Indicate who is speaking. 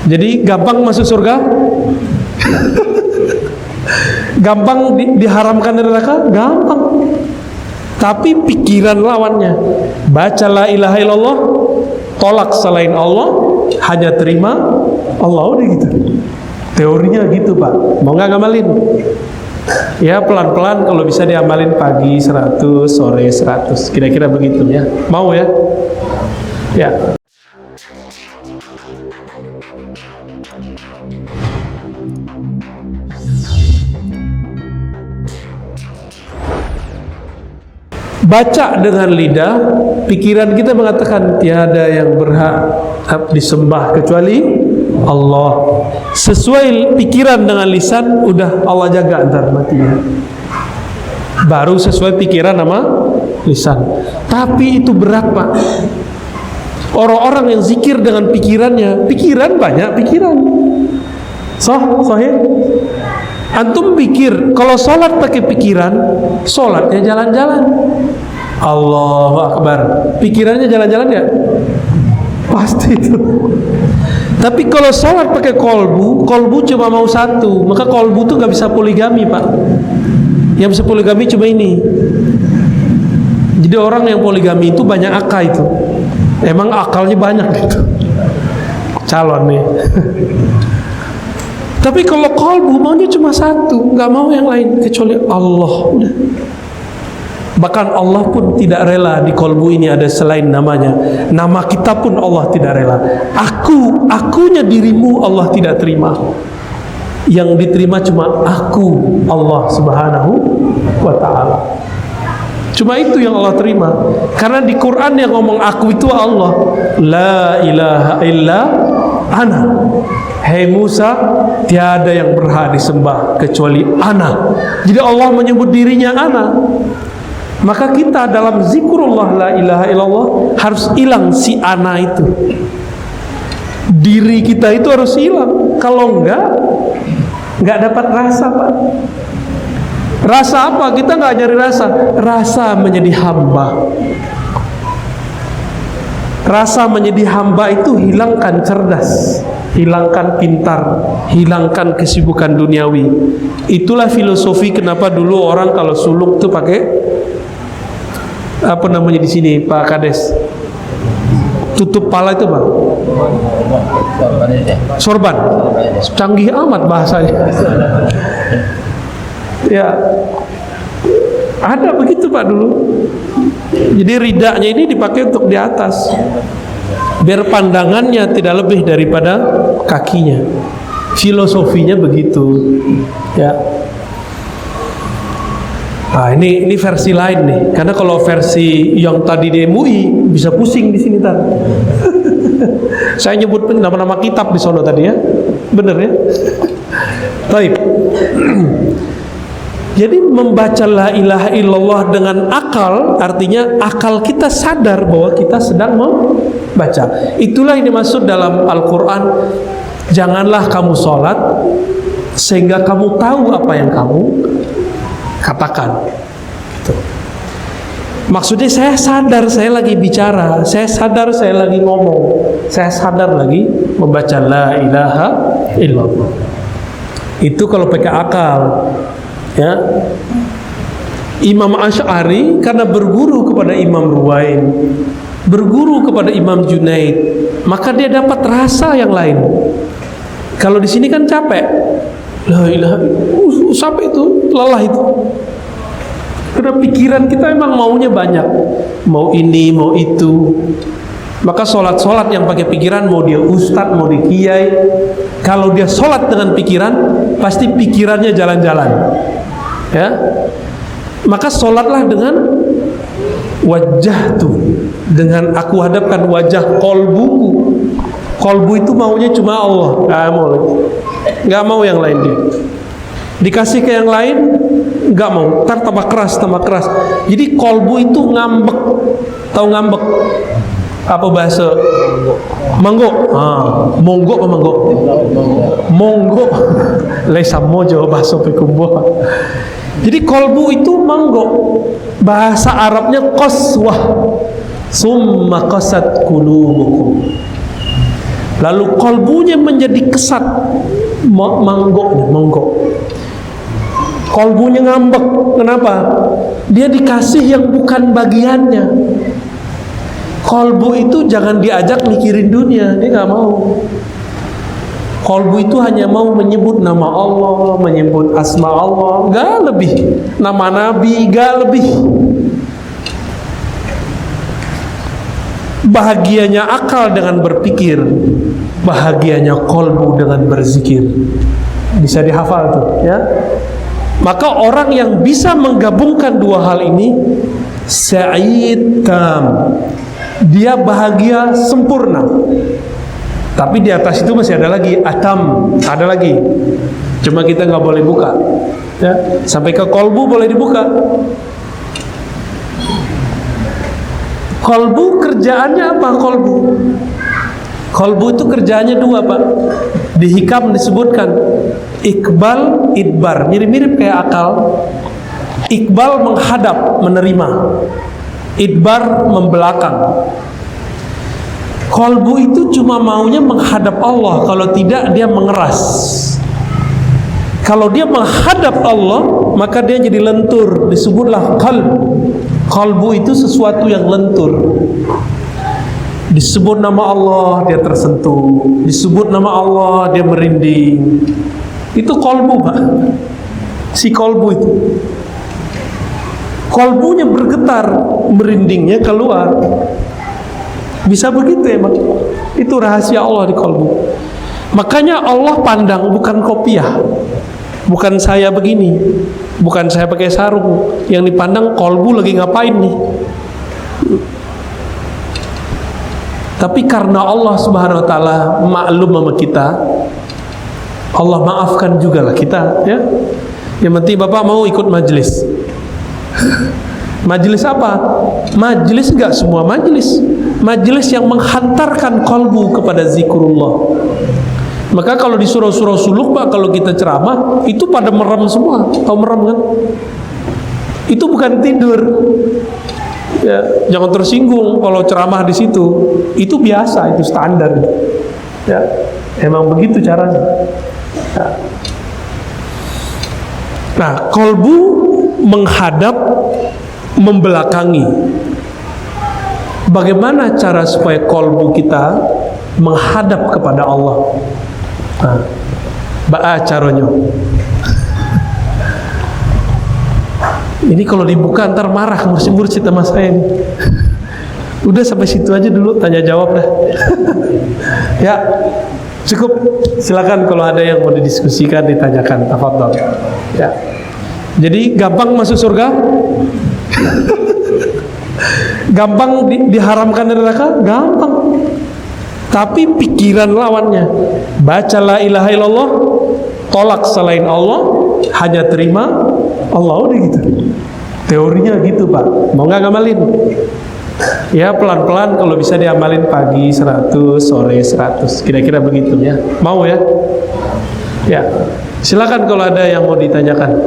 Speaker 1: Jadi gampang masuk surga? Gampang diharamkan dari neraka? Gampang. Tapi pikiran lawannya. Baca la ilaha illallah, tolak selain Allah, hanya terima Allah. Udah gitu. Teorinya gitu Pak. Mau nggak ngamalin? Ya pelan-pelan, kalau bisa diamalin pagi 100, sore 100, kira-kira begitu ya. Mau ya? Ya. Baca dengan lidah, pikiran kita mengatakan tiada yang berhak disembah kecuali Allah. Sesuai pikiran dengan lisan, udah Allah jaga ntar matinya. Baru sesuai pikiran sama lisan. Tapi itu berat Pak. Orang-orang yang zikir dengan pikirannya, pikiran banyak pikiran. Sahih. Antum pikir kalau sholat pakai pikiran, sholatnya jalan-jalan. Allahu Akbar. Pikirannya jalan-jalan ya? Pasti itu. Tapi kalau sholat pakai kolbu, kolbu cuma mau satu, maka kolbu tuh nggak bisa poligami Pak. Yang bisa poligami cuma ini. Jadi orang yang poligami itu banyak akal itu. Emang akalnya banyak gitu. Calon nih. Tapi kalau kolbu maunya cuma satu, nggak mau yang lain kecuali Allah. Udah. Bahkan Allah pun tidak rela di kolbu ini ada selain namanya. Nama kita pun Allah tidak rela. Akunya dirimu Allah tidak terima. Yang diterima cuma aku, Allah Subhanahu wa ta'ala. Cuma itu yang Allah terima. Karena di Quran yang ngomong aku itu Allah. La ilaha illa ana. Hei Musa, tiada yang berhak disembah kecuali ana. Jadi Allah menyebut dirinya ana. Maka kita dalam zikrullah la ilaha illallah harus hilang si ana itu. Diri kita itu harus hilang. Kalau enggak dapat rasa Pak. Rasa apa? Kita enggak nyari rasa. Rasa menjadi hamba. Rasa menjadi hamba itu hilangkan cerdas, hilangkan pintar, hilangkan kesibukan duniawi. Itulah filosofi kenapa dulu orang kalau suluk tuh pakai apa namanya di sini Pak Kades, tutup pala itu Pak, sorban. Canggih amat bahasanya. Ya, ada begitu Pak dulu. Jadi ridanya ini dipakai untuk di atas, biar pandangannya tidak lebih daripada kakinya. Filosofinya begitu, ya. Nah, ini versi lain nih. Karena kalau versi yang tadi di MUI bisa pusing di sini tadi. Saya nyebut nama-nama kitab di sono tadi ya, bener ya. Baik. Jadi membaca la ilaha illallah dengan akal, artinya akal kita sadar bahwa kita sedang membaca. Itulah yang dimaksud dalam Al-Quran. Janganlah kamu sholat sehingga kamu tahu apa yang kamu katakan. Gitu. Maksudnya saya sadar saya lagi bicara, saya sadar saya lagi ngomong, saya sadar lagi membaca la ilaha illallah. Itu kalau pakai akal. Ya, Imam Asy'ari karena berguru kepada Imam Ruwain, berguru kepada Imam Junaid, maka dia dapat rasa yang lain. Kalau di sini kan capek, la ilaha illallah, sampai itu lelah itu. Karena pikiran kita emang maunya banyak, mau ini, mau itu. Maka sholat yang pakai pikiran, mau dia ustadz, mau dia kiai, kalau dia sholat dengan pikiran, pasti pikirannya jalan-jalan. Ya, maka sholatlah dengan wajah tuh, dengan aku hadapkan wajah kolbuku. Kolbu itu maunya cuma Allah, nggak mau yang lain dia. Dikasih ke yang lain, nggak mau. Ntar tambah keras. Jadi kolbu itu ngambek, tahu ngambek? Apa bahasa? Manggo. Monggo apa manggo? Monggo. Laisa mojo bahasa pekumbo. Jadi kolbu itu manggo. Bahasa Arabnya qaswah. Summa qasat qulubukum. lalu kolbunya menjadi kesat, monggok. Kolbunya ngambek. Kenapa? Dia dikasih yang bukan bagiannya. Kolbu itu jangan diajak mikirin dunia, dia nggak mau. Kolbu itu hanya mau menyebut nama Allah, menyebut asma Allah, nggak lebih. Nama Nabi, nggak lebih. Bahagianya akal dengan berpikir, bahagianya kolbu dengan berzikir. Bisa dihafal tuh, ya. Maka orang yang bisa menggabungkan dua hal ini, sa'id tam, dia bahagia sempurna. Tapi di atas itu masih ada lagi atam, ada lagi. Cuma kita nggak boleh buka, ya. Sampai ke kolbu boleh dibuka. Kolbu kerjaannya apa? Kolbu itu kerjaannya dua, Pak. Di hikam disebutkan Iqbal, idbar, mirip-mirip kayak akal. Iqbal menghadap, menerima. Idbar membelakang. Kolbu itu cuma maunya menghadap Allah, kalau tidak dia mengeras. Kalau dia menghadap Allah, maka dia jadi lentur, disebutlah qalb. Kolbu itu sesuatu yang lentur. Disebut nama Allah, dia tersentuh. Disebut nama Allah, dia merinding. Itu kolbu, Pak. Si kolbu itu. Kolbunya bergetar, merindingnya keluar. Bisa begitu emang. Itu rahasia Allah di kolbu. Makanya Allah pandang bukan kopiah. Bukan saya begini, bukan saya pakai sarung. Yang dipandang kolbu lagi ngapain nih. Tapi karena Allah Subhanahu wa taala maklum sama kita, Allah maafkan juga lah kita, ya. Yang penting Bapak mau ikut majelis. Majelis apa? Majelis enggak semua majelis. Majelis yang menghantarkan kolbu kepada zikrullah. Maka kalau di surau-surau suluk, Pak, kalau kita ceramah, itu pada merem semua. Tahu merem kan? Itu bukan tidur. Ya, jangan tersinggung kalau ceramah di situ. Itu biasa, itu standar. Ya, emang begitu caranya. Ya. Nah, kolbu menghadap, membelakangi. Bagaimana cara supaya kolbu kita menghadap kepada Allah? Nah, caranya. Ini kalau dibuka ntar marah mursid-mursid sama saya ini. Udah sampai situ aja dulu, tanya jawab dah. Ya, cukup. Silakan kalau ada yang mau didiskusikan, ditanyakan. Tafadhol. Ya. Jadi gampang masuk surga? Gampang diharamkan neraka? Gampang. Tapi pikiran lawannya. Baca la ilaha illallah, tolak selain Allah, hanya terima Allah, udah gitu. Teorinya gitu, Pak. Mau nggak ngamalin? Ya pelan-pelan, kalau bisa diamalin pagi 100, sore 100, kira-kira begitu ya. Mau ya? Ya. Silakan kalau ada yang mau ditanyakan.